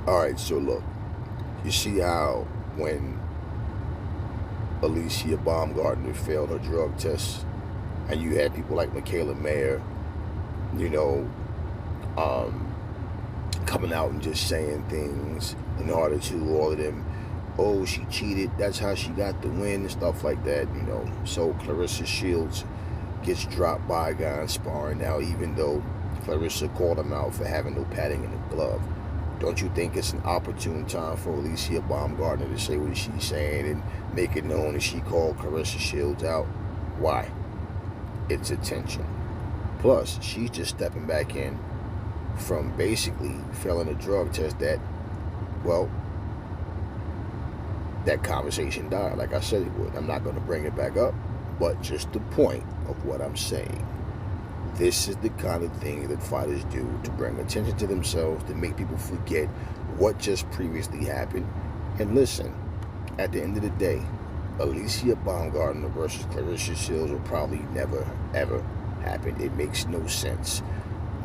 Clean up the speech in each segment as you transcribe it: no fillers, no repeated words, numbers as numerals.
All right, so look, you see how when Alicia Baumgardner failed her drug test, and you had people like Michaela Mayer, you know, um, coming out and just saying things in order to all of them, oh, she cheated, that's how she got the win, and stuff like that. So Clarissa Shields gets dropped by a guy in sparring now, even though Clarissa called him out for having no padding in the glove. Don't you think it's an opportune time for Alicia Baumgardner to say what she's saying and make it known that she called Clarissa Shields out? Why? It's attention. Plus, she's just stepping back in from basically failing a drug test well, that conversation died like I said it would. I'm not going to bring it back up, but just the point of what I'm saying. This is the kind of thing that fighters do to bring attention to themselves, to make people forget what just previously happened. And listen, at the end of the day, Alicia Baumgardner versus Clarissa Shields will probably never, ever happen. It makes no sense.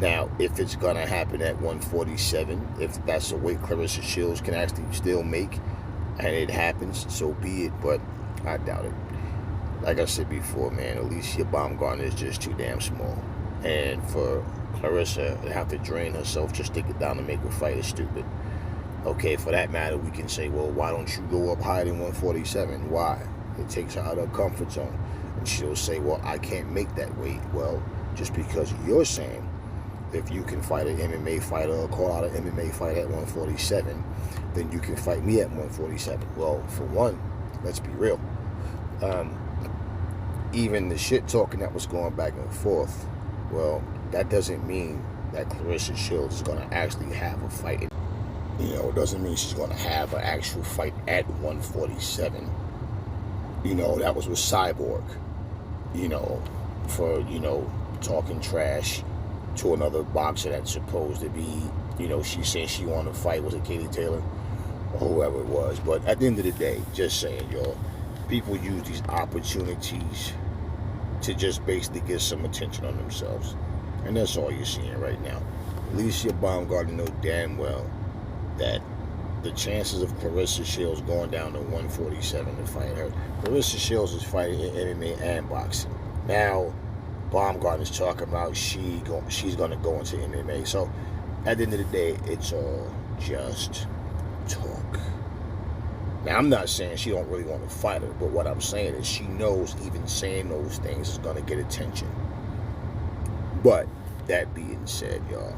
Now, if it's going to happen at 147, if that's the weight Clarissa Shields can actually still make, and it happens, so be it, but I doubt it. Like I said before, man, Alicia Baumgardner is just too damn small. And for Clarissa to have to drain herself just to get down to make a fight is stupid. Okay, for that matter, we can say, well, why don't you go up higher than 147? Why? It takes her out of her comfort zone. And she'll say, well, I can't make that weight. Well, just because you're saying if you can fight an MMA fighter or call out an MMA fight at 147, then you can fight me at 147. Well, for one, let's be real. Even the shit talking that was going back and forth, well, that doesn't mean that Clarissa Shields is going to actually have a fight. It doesn't mean she's going to have an actual fight at 147. That was with Cyborg, for, talking trash to another boxer that's supposed to be, she said she wanted to fight, was it Katie Taylor? Or whoever it was. But at the end of the day, just saying, y'all, people use these opportunities to just basically get some attention on themselves. And that's all you're seeing right now. Alicia Baumgardner knows damn well that the chances of Clarissa Shields going down to 147 to fight her. Clarissa Shields is fighting in MMA and boxing. Now, Baumgardner's talking about she's going to go into MMA. So, at the end of the day, it's all just talk. Now, I'm not saying she don't really want to fight her, but what I'm saying is she knows even saying those things is going to get attention. But, that being said, y'all,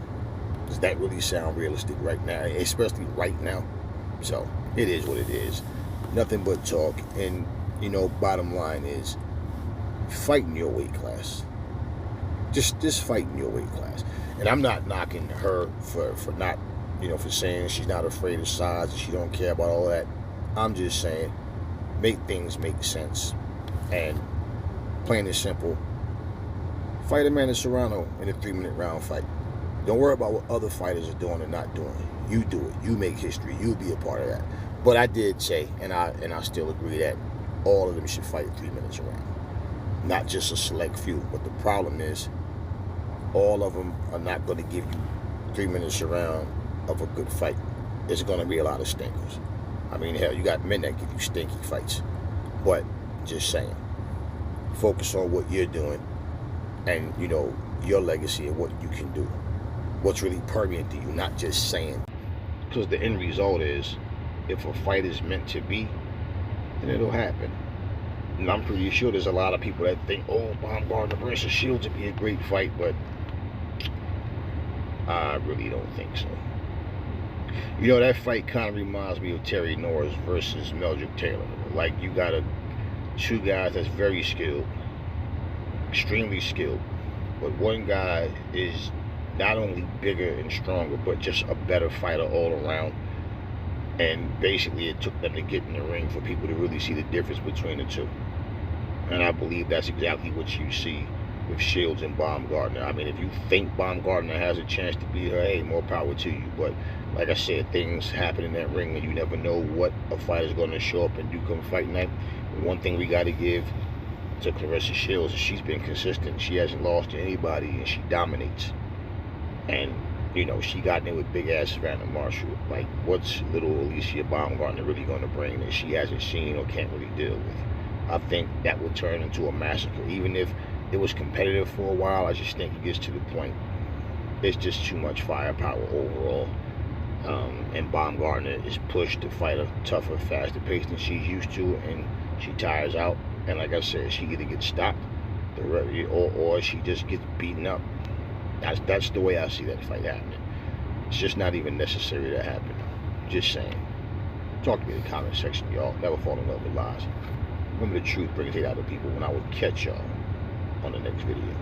does that really sound realistic right now, especially right now? So, it is what it is. Nothing but talk. And, bottom line is, fight in your weight class. Just fight in your weight class. And I'm not knocking her for not, for saying she's not afraid of size and she don't care about all that. I'm just saying, make things make sense. And plain and simple, fight Amanda Serrano in a 3-minute round fight. Don't worry about what other fighters are doing or not doing. You do it. You make history. You be a part of that. But I did say, and I still agree that all of them should fight 3 minutes around. Not just a select few. But the problem is, all of them are not going to give you 3 minutes around of a good fight. There's going to be a lot of stinkers. I mean, hell, you got men that give you stinky fights. But, just saying, focus on what you're doing and, your legacy and what you can do. What's really pertinent to you, not just saying. Because the end result is, if a fight is meant to be, then it'll happen. And I'm pretty sure there's a lot of people that think, oh, Baumgardner versus Shields would be a great fight, but I really don't think so. That fight kind of reminds me of Terry Norris versus Meldrick Taylor. Like, you got two guys that's very skilled, extremely skilled, but one guy is not only bigger and stronger, but just a better fighter all around. And basically, it took them to get in the ring for people to really see the difference between the two. And I believe that's exactly what you see with Shields and Baumgardner. I mean, if you think Baumgardner has a chance to beat her, hey, more power to you. But like I said, things happen in that ring, and you never know what a fighter's going to show up and do come fight night. One thing we got to give to Clarissa Shields is she's been consistent. She hasn't lost to anybody, and she dominates. And You know, she got in with big ass Savannah Marshall. Like, what's little Alicia Baumgardner really going to bring that she hasn't seen or can't really deal with? I think that would turn into a massacre. Even if it was competitive for a while, I just think it gets to the point. It's just too much firepower overall. And Baumgardner is pushed to fight a tougher, faster pace than she's used to, and she tires out. And like I said, she either gets stopped, or she just gets beaten up. That's the way I see that fight happening. It's just not even necessary to happen. Just saying. Talk to me in the comment section, y'all. Never fall in love with lies. Remember, the truth brings hate out of people, when I will catch y'all on the next video.